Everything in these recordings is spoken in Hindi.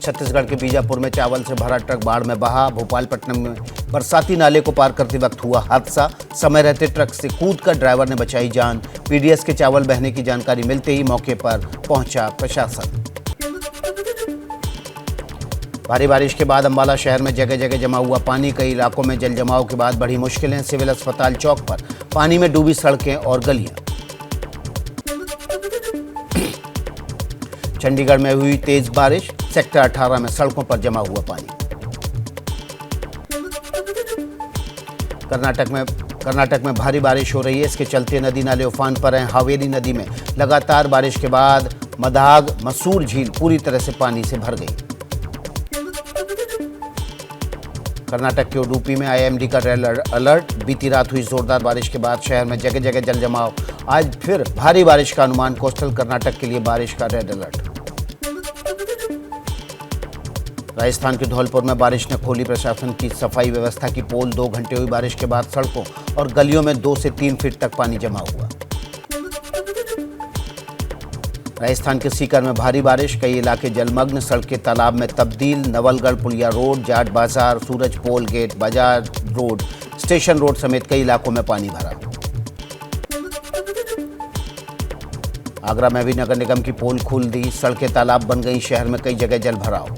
छत्तीसगढ़ के बीजापुर में चावल से भरा ट्रक बाढ़ में बहा। भोपालपट्टनम में बरसाती नाले को पार करते वक्त हुआ हादसा। समय रहते ट्रक से कूदकर ड्राइवर ने बचाई जान। पीडीएस के चावल बहने की जानकारी मिलते ही मौके पर पहुंचा प्रशासन। भारी बारिश के बाद अंबाला शहर में जगह जगह जमा हुआ पानी। कई इलाकों में जल जमाव के बाद बढ़ी मुश्किलें। सिविल अस्पताल चौक पर पानी में डूबी सड़कें और गलियां। चंडीगढ़ में हुई तेज बारिश। सेक्टर 18 में सड़कों पर जमा हुआ पानी। कर्नाटक में भारी बारिश हो रही है। इसके चलते नदी नाले उफान पर हैं। हावेरी नदी में लगातार बारिश के बाद मदाग मसूर झील पूरी तरह से पानी से भर गई। कर्नाटक के उडुपी में आईएमडी का रेड अलर्ट। बीती रात हुई जोरदार बारिश के बाद शहर में जगह जगह जल जमाव। आज फिर भारी बारिश का अनुमान। कोस्टल कर्नाटक के लिए बारिश का रेड अलर्ट। राजस्थान के धौलपुर में बारिश ने खोली प्रशासन की सफाई व्यवस्था की पोल। 2 घंटे हुई बारिश के बाद सड़कों और गलियों में 2 से 3 फीट तक पानी जमा हुआ। राजस्थान के सीकर में भारी बारिश। कई इलाके जलमग्न। सड़कें तालाब में तब्दील। नवलगढ़ पुलिया रोड, जाट बाजार, सूरज पोल गेट, बाजार रोड, स्टेशन रोड समेत कई इलाकों में पानी भरा। आगरा में भी नगर निगम की पोल खोल दी। सड़कें तालाब बन गई। शहर में कई जगह जल भराव।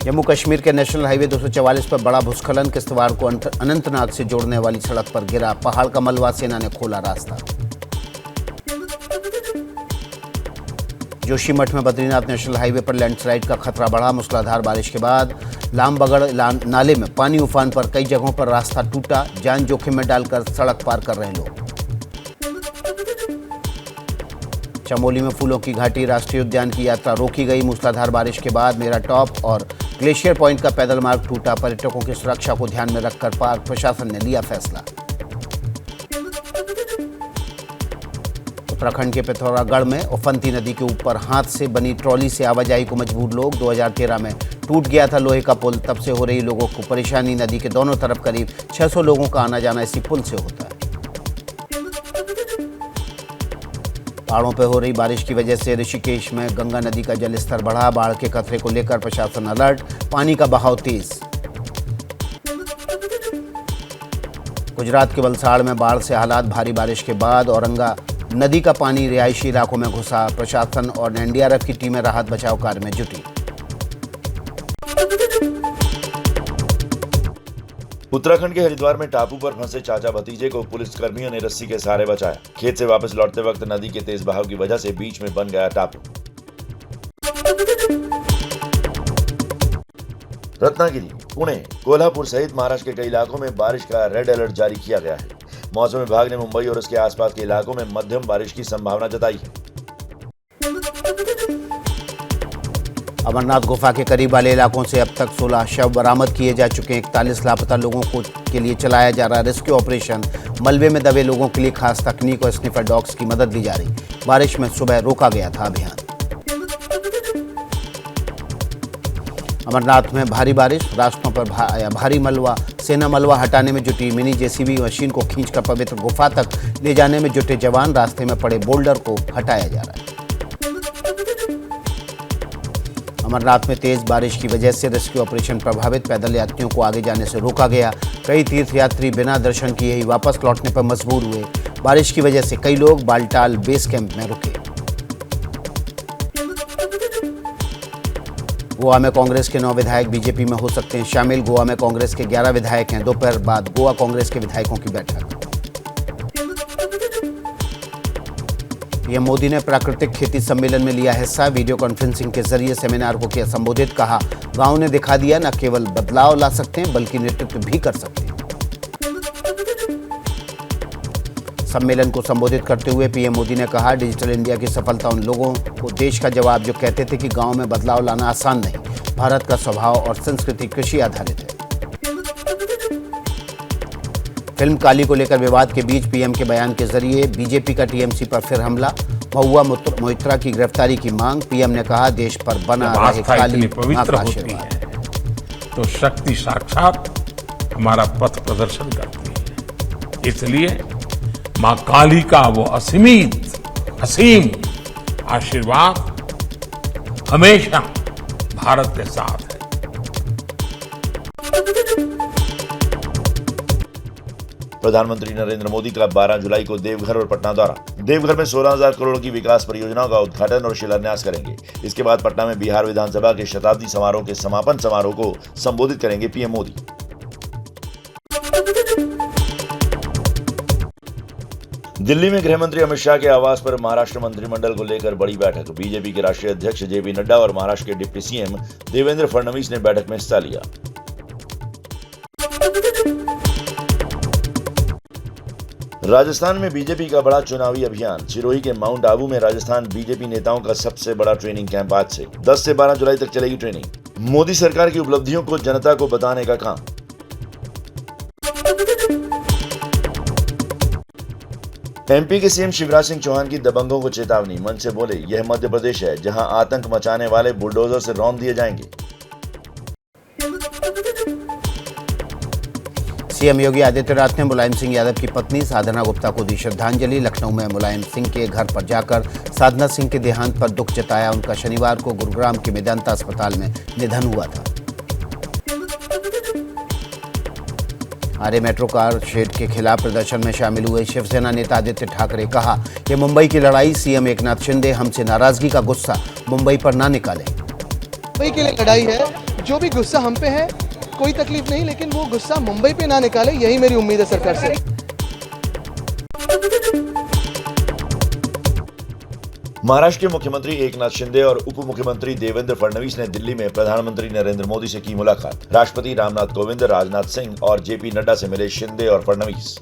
जम्मू कश्मीर के नेशनल हाईवे 244 पर बड़ा भूस्खलन। किश्तवाड़ को अनंतनाग से जोड़ने वाली सड़क पर गिरा पहाड़ का मलबा। सेना ने खोला रास्ता। जोशीमठ में बद्रीनाथ नेशनल हाईवे पर लैंडस्लाइड का खतरा बढ़ा। मूसलाधार बारिश के बाद लामबगड़ नाले में पानी उफान पर कई जगहों पर रास्ता टूटा। जान जोखिम में डालकर सड़क पार कर रहे लोग। चमोली में फूलों की घाटी राष्ट्रीय उद्यान की यात्रा रोकी गई। मूसलाधार बारिश के बाद मेरा टॉप और ग्लेशियर पॉइंट का पैदल मार्ग टूटा। पर्यटकों की सुरक्षा को ध्यान में रखकर पार्क प्रशासन ने लिया फैसला। उत्तराखंड के पिथौरागढ़ में उफनती नदी के ऊपर हाथ से बनी ट्रॉली से आवाजाही को मजबूर लोग। 2013 में टूट गया था लोहे का पुल। तब से हो रही लोगों को परेशानी। नदी के दोनों तरफ करीब 600 लोगों का आना जाना इसी पुल से होता है। पहाड़ों पर हो रही बारिश की वजह से ऋषिकेश में गंगा नदी का जलस्तर बढ़ा। बाढ़ के खतरे को लेकर प्रशासन अलर्ट। पानी का बहाव तेज। गुजरात के वलसाड़ में बाढ़ से हालात। भारी बारिश के बाद औरंगा नदी का पानी रिहायशी इलाकों में घुसा। प्रशासन और एनडीआरएफ की टीमें राहत बचाव कार्य में जुटी। उत्तराखंड के हरिद्वार में टापू पर फंसे चाचा भतीजे को पुलिसकर्मियों ने रस्सी के सहारे बचाया। खेत से वापस लौटते वक्त नदी के तेज बहाव की वजह से बीच में बन गया टापू। रत्नागिरी, पुणे, कोल्हापुर सहित महाराष्ट्र के कई इलाकों में बारिश का रेड अलर्ट जारी किया गया है। मौसम विभाग ने मुंबई और उसके आसपास के इलाकों में मध्यम बारिश की संभावना जताई है। अमरनाथ गुफा के करीब वाले इलाकों से अब तक 16 शव बरामद किए जा चुके हैं। 41 लापता लोगों के लिए चलाया जा रहा रेस्क्यू ऑपरेशन। मलबे में दबे लोगों के लिए खास तकनीक और स्निफर डॉग्स की मदद ली जा रही। बारिश में सुबह रोका गया था अभियान। अमरनाथ में भारी बारिश। रास्तों पर भारी मलबा। सेना मलबा हटाने में जुटी। मिनी जेसीबी मशीन को खींचकर पवित्र गुफा तक ले जाने में जुटे जवान। रास्ते में पड़े बोल्डर को हटाया जा रहा है। अमरनाथ में तेज बारिश की वजह से रेस्क्यू ऑपरेशन प्रभावित। पैदल यात्रियों को आगे जाने से रोका गया। कई तीर्थयात्री बिना दर्शन किए ही वापस लौटने पर मजबूर हुए। बारिश की वजह से कई लोग बालटाल बेस कैंप में रुके। गोवा में कांग्रेस के 9 विधायक बीजेपी में हो सकते हैं शामिल। गोवा में कांग्रेस के 11 विधायक हैं। दोपहर बाद गोवा कांग्रेस के विधायकों की बैठक। पीएम मोदी ने प्राकृतिक खेती सम्मेलन में लिया हिस्सा। वीडियो कॉन्फ्रेंसिंग के जरिए सेमिनार को किया संबोधित। कहा, गांव ने दिखा दिया न केवल बदलाव ला सकते हैं बल्कि नेतृत्व भी कर सकते हैं। सम्मेलन को संबोधित करते हुए पीएम मोदी ने कहा, डिजिटल इंडिया की सफलता उन लोगों को देश का जवाब जो कहते थे कि गांव में बदलाव लाना आसान नहीं। भारत का स्वभाव और संस्कृति कृषि आधारित है। फिल्म काली को लेकर विवाद के बीच पीएम के बयान के जरिए बीजेपी का टीएमसी पर फिर हमला। महुआ मोइत्रा की गिरफ्तारी की मांग। पीएम ने कहा, देश पर बना रहे काली पवित्र होती है तो शक्ति साक्षात हमारा पथ प्रदर्शन करती है। इसलिए मां काली का वो असीमित, असीम आशीर्वाद हमेशा भारत के साथ है। प्रधानमंत्री नरेंद्र मोदी का 12 जुलाई को देवघर और पटना दौरा। देवघर में 16,000 करोड़ की विकास परियोजनाओं का उद्घाटन और शिलान्यास करेंगे। इसके बाद पटना में बिहार विधानसभा के शताब्दी समारोह के समापन समारोह को संबोधित करेंगे पीएम मोदी। दिल्ली में गृह मंत्री अमित शाह के आवास पर महाराष्ट्र मंत्रिमंडल को लेकर बड़ी बैठक। बीजेपी के राष्ट्रीय अध्यक्ष जेपी नड्डा और महाराष्ट्र के डिप्टी सीएम देवेंद्र फडणवीस ने बैठक में हिस्सा लिया। राजस्थान में बीजेपी का बड़ा चुनावी अभियान। सिरोही के माउंट आबू में राजस्थान बीजेपी नेताओं का सबसे बड़ा ट्रेनिंग कैंप आज से 10 से 12 जुलाई तक चलेगी ट्रेनिंग। मोदी सरकार की उपलब्धियों को जनता को बताने का काम। एमपी के सीएम शिवराज सिंह चौहान की दबंगों को चेतावनी। मंच से बोले, यह मध्य प्रदेश है जहां आतंक मचाने वाले बुलडोजर से रौंद दिए जाएंगे। सीएम योगी आदित्यनाथ ने मुलायम सिंह यादव की पत्नी साधना गुप्ता को दी श्रद्धांजलि। लखनऊ में मुलायम सिंह के घर पर जाकर साधना सिंह के देहांत पर दुख जताया। उनका शनिवार को गुरुग्राम के मेदांता अस्पताल में निधन हुआ था। आरे मेट्रो कार शेड के खिलाफ प्रदर्शन में शामिल हुए शिवसेना नेता आदित्य ठाकरे। कहा कि मुंबई की लड़ाई सीएम एकनाथ शिंदे हमसे नाराजगी का गुस्सा मुंबई पर ना निकाले। मुंबई के लिए लड़ाई है, जो भी गुस्सा हम पे है कोई तकलीफ नहीं, लेकिन वो गुस्सा मुंबई पे ना निकाले, यही मेरी उम्मीद है सरकार से। महाराष्ट्र के मुख्यमंत्री एकनाथ शिंदे और उप मुख्यमंत्री देवेंद्र फडणवीस ने दिल्ली में प्रधानमंत्री नरेंद्र मोदी से की मुलाकात। राष्ट्रपति रामनाथ कोविंद, राजनाथ सिंह और जेपी नड्डा से मिले शिंदे और फडणवीस।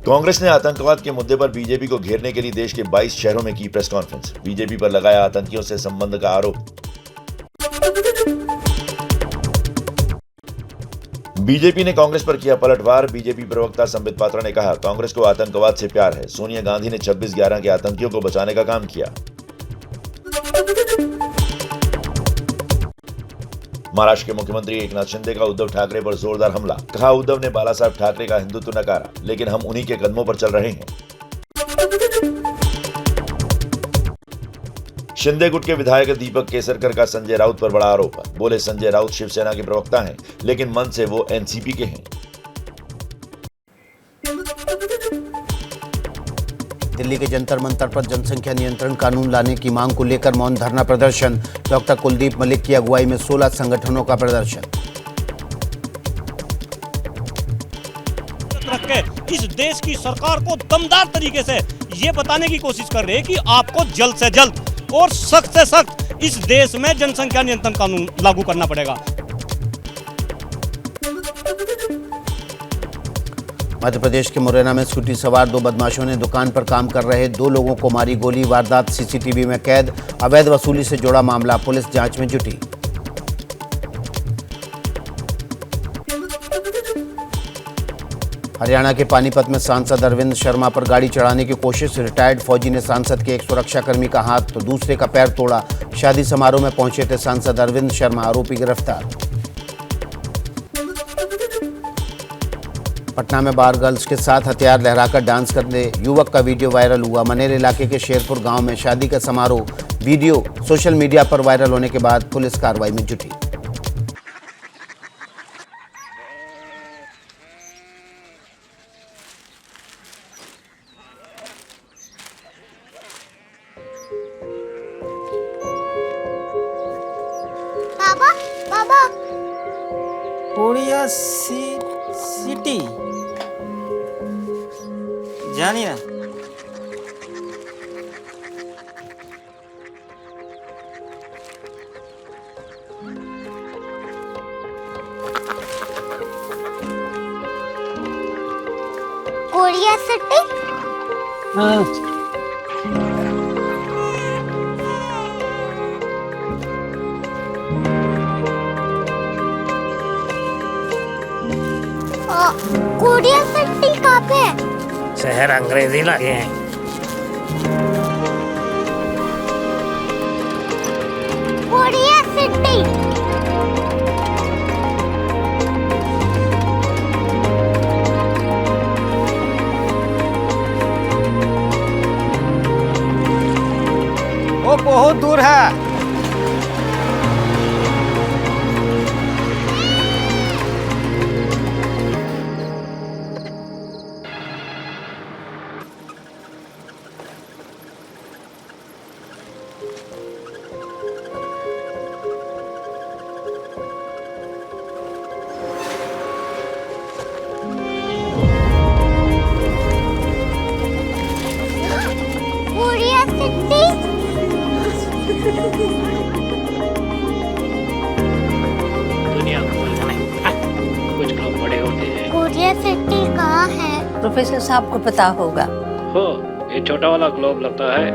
कांग्रेस ने आतंकवाद के मुद्दे पर बीजेपी को घेरने के लिए देश के 22 शहरों में की प्रेस कॉन्फ्रेंस। बीजेपी पर लगाया आतंकियों से संबंध का आरोप। बीजेपी ने कांग्रेस पर किया पलटवार। बीजेपी प्रवक्ता संबित पात्रा ने कहा, कांग्रेस को आतंकवाद से प्यार है। सोनिया गांधी ने 26/11 के आतंकियों को बचाने का काम किया। महाराष्ट्र के मुख्यमंत्री एकनाथ शिंदे का उद्धव ठाकरे पर जोरदार हमला। कहा, उद्धव ने बाला साहब ठाकरे का हिंदुत्व नकारा, लेकिन हम उन्हीं के कदमों पर चल रहे हैं। शिंदे गुट के विधायक दीपक केसरकर का संजय राउत पर बड़ा आरोप। बोले, संजय राउत शिवसेना के प्रवक्ता हैं, लेकिन मन से वो एनसीपी के हैं। दिल्ली के जंतर मंतर पर जनसंख्या नियंत्रण कानून लाने की मांग को लेकर मौन धरना प्रदर्शन। डॉक्टर कुलदीप मलिक की अगुवाई में 16 संगठनों का प्रदर्शन। इस देश की सरकार को दमदार तरीके से ये बताने की कोशिश कर रहे हैं कि आपको जल्द से जल्द और सख्त से सख्त इस देश में जनसंख्या नियंत्रण कानून लागू करना पड़ेगा। मध्य प्रदेश के मुरैना में स्कूटी सवार 2 बदमाशों ने दुकान पर काम कर रहे 2 लोगों को मारी गोली। वारदात सीसीटीवी में कैद। अवैध वसूली से जुड़ा मामला, पुलिस जांच में जुटी। हरियाणा के पानीपत में सांसद अरविंद शर्मा पर गाड़ी चढ़ाने की कोशिश। रिटायर्ड फौजी ने सांसद के एक सुरक्षाकर्मी का हाथ तो दूसरे का पैर तोड़ा। शादी समारोह में पहुंचे थे सांसद अरविंद शर्मा, आरोपी गिरफ्तार। पटना में बार गर्ल्स के साथ हथियार लहराकर डांस करने युवक का वीडियो वायरल हुआ। मनेर इलाके के शेरपुर गांव में शादी का समारोह। वीडियो सोशल मीडिया पर वायरल होने के बाद पुलिस कार्रवाई में जुटी। बाबा बाबा कोरिया सिटी जानी ना। Korea city. हाँ। कोरिया सिटी कहाँ पे है? शहर अंग्रेजी लगे हैं। Korea city. बहुत दूर है। कोरिया सिटी दुनिया को बोलना नहीं, कुछ लोग बड़े होते हैं। कोरिया सिटी कहाँ है? प्रोफेसर साहब को पता होगा। हो, ये छोटा वाला ग्लोब लगता है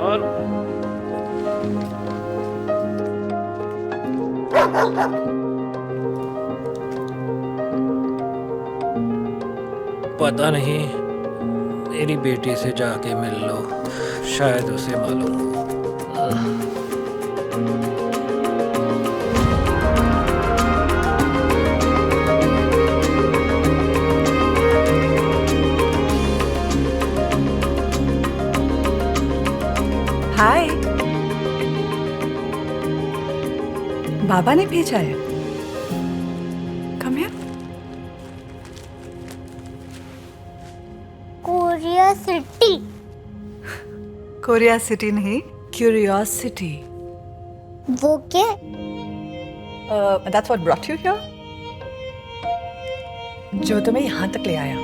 और पता नहीं, मेरी बेटी से जाके मिल लो, शायद उसे मालूम हो। हाय, बाबा ने भेजा है। Come here. Korea city. Korea city नहीं, क्यूरियोसिटी। वो क्या? That's what brought you here? जो तुम्हें यहाँ तक ले आया।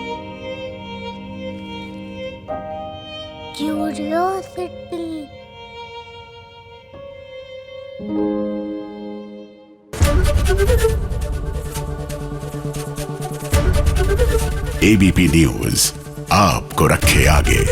क्यूरियोसिटी। एबीपी न्यूज आपको रखे आगे।